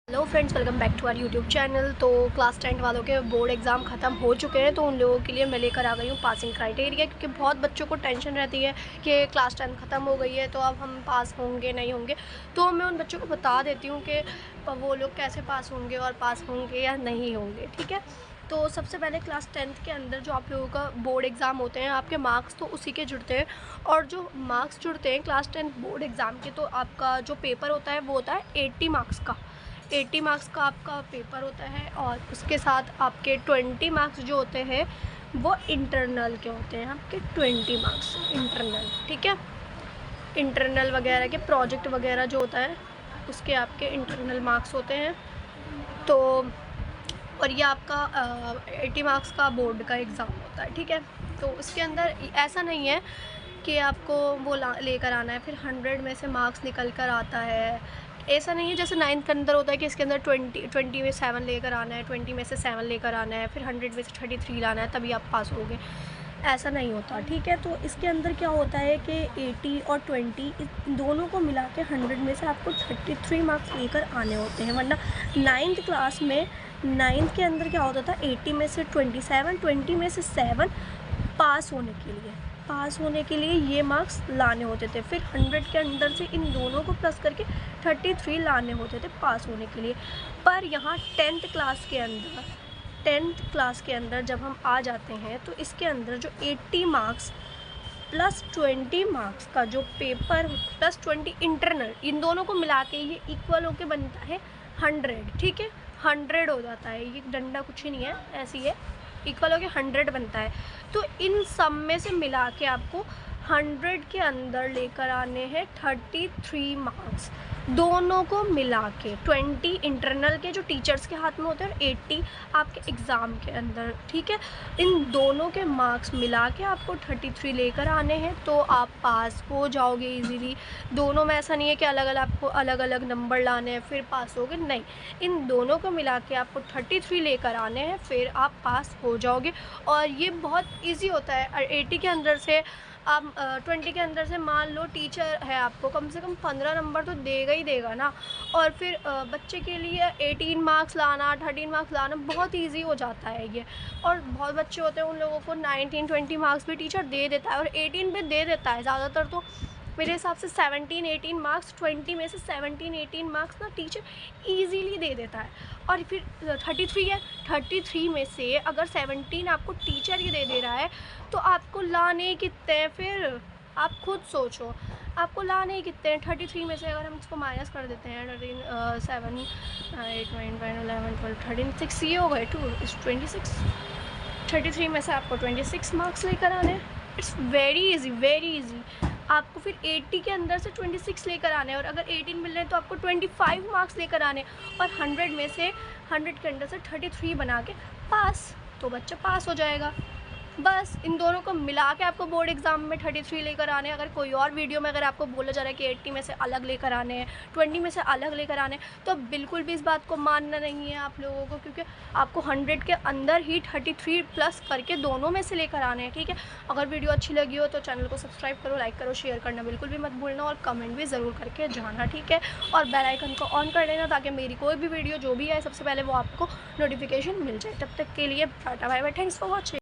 Hello friends, welcome back to our YouTube channel. तो class 10 वालों के बोर्ड एग्ज़ाम ख़त्म हो चुके हैं, तो उन लोगों के लिए मैं लेकर आ गई हूँ पासिंग क्राइटेरिया, क्योंकि बहुत बच्चों को टेंशन रहती है कि क्लास 10 ख़त्म हो गई है तो अब हम पास होंगे नहीं होंगे। तो मैं उन बच्चों को बता देती हूँ कि वो लोग कैसे पास होंगे और पास होंगे या नहीं होंगे। ठीक है, तो सबसे पहले क्लास 10th के अंदर जो आप लोगों का बोर्ड एग्ज़ाम होते हैं, आपके मार्क्स तो उसी के जुड़ते हैं। और जो मार्क्स जुड़ते हैं क्लास 10 बोर्ड एग्ज़ाम के, तो आपका जो पेपर होता है वो होता है 80 मार्क्स का। 80 मार्क्स का आपका पेपर होता है, और उसके साथ आपके 20 मार्क्स जो होते हैं वो इंटरनल के होते हैं। आपके 20 मार्क्स इंटरनल, ठीक है। इंटरनल वगैरह के प्रोजेक्ट वगैरह जो होता है उसके आपके इंटरनल मार्क्स होते हैं। तो और ये आपका 80 मार्क्स का बोर्ड का एग्ज़ाम होता है, ठीक है। तो उसके अंदर ऐसा नहीं है कि आपको वो लेकर आना है, फिर 100 में से मार्क्स निकल कर आता है। ऐसा नहीं है जैसे 9th के अंदर होता है कि इसके अंदर 20 में 7 लेकर आना है, 20 में से 7 लेकर आना है, फिर 100 में से 33 लाना है, तभी आप पास होगे। ऐसा नहीं होता, ठीक है। तो इसके अंदर क्या होता है कि 80 और 20 इन दोनों को मिला के 100 में से आपको 33 मार्क्स लेकर आने होते हैं। वरना 9th क्लास में 9th के अंदर क्या होता था, 80 में से 27, 20 में से 7 पास होने के लिए ये मार्क्स लाने होते थे। फिर 100 के अंदर से इन दोनों को प्लस करके 33 लाने होते थे पास होने के लिए। पर यहाँ 10th क्लास के अंदर जब हम आ जाते हैं, तो इसके अंदर जो 80 मार्क्स प्लस 20 मार्क्स का जो पेपर प्लस 20 इंटरनल, इन दोनों को मिला के ये इक्वल होके बनता है 100, ठीक है। 100 हो जाता है, ये डंडा कुछ ही नहीं है, ऐसी है, इक्वल होके 100 बनता है। तो इन सब में से मिला के आपको 100 के अंदर लेकर आने हैं 33 मार्क्स, दोनों को मिला के। 20 इंटरनल के जो टीचर्स के हाथ में होते हैं और 80 आपके एग्ज़ाम के अंदर, ठीक है। इन दोनों के मार्क्स मिला के आपको 33 लेकर आने हैं, तो आप पास हो जाओगे इजीली। दोनों में ऐसा नहीं है कि अलग अलग आपको अलग अलग नंबर लाने हैं फिर पास होगे, नहीं। इन दोनों को मिला के आपको 33 लेकर आने हैं, फिर आप पास हो जाओगे। और ये बहुत ईजी होता है। और 80 के अंदर से आप 20 के अंदर से मान लो टीचर है, आपको कम से कम 15 नंबर तो देगा ही देगा ना। और फिर बच्चे के लिए 18 मार्क्स लाना, 13 मार्क्स लाना बहुत इजी हो जाता है ये। और बहुत बच्चे होते हैं, उन लोगों को 19 20 मार्क्स भी टीचर दे देता है, और 18 भी दे देता है। ज़्यादातर तो मेरे हिसाब से 17 18 मार्क्स, 20 में से 17 18 मार्क्स ना टीचर ईजीली दे देता है। और फिर 33 है, 33 में से अगर 17 आपको टीचर ही दे रहा है, तो आपको लाने कितने हैं फिर? आप खुद सोचो, आपको लाने कितने हैं? 33 में से अगर हम इसको माइनस कर देते हैं, 13 7 8 9 10 11 12 13 6, ये हो गए 26। 33 में से आपको 26 मार्क्स लेकर आने हैं। It's very easy. आपको फिर 80 के अंदर से 26 लेकर आने हैं, और अगर 18 मिल रहे हैं तो आपको 25 मार्क्स लेकर आने हैं। और 100 में से 100 के अंदर से 33 बना के पास, तो बच्चा पास हो जाएगा। बस इन दोनों को मिला के आपको बोर्ड एग्ज़ाम में 33 लेकर आने हैं। अगर कोई और वीडियो में अगर आपको बोला जा रहा है कि 80 में से अलग लेकर आने हैं, 20 में से अलग लेकर आने हैं, तो बिल्कुल भी इस बात को मानना नहीं है आप लोगों को, क्योंकि आपको 100 के अंदर ही 33 प्लस करके दोनों में से लेकर आने हैं, ठीक है। अगर वीडियो अच्छी लगी हो तो चैनल को सब्सक्राइब करो, लाइक करो, शेयर करना बिल्कुल भी मत भूलना, और कमेंट भी ज़रूर करके जाना, ठीक है। और बेल आइकन को ऑन कर लेना, ताकि मेरी कोई भी वीडियो जो भी है सबसे पहले वो आपको नोटिफिकेशन मिल जाए। तब तक के लिए tata bye bye, thanks for watching.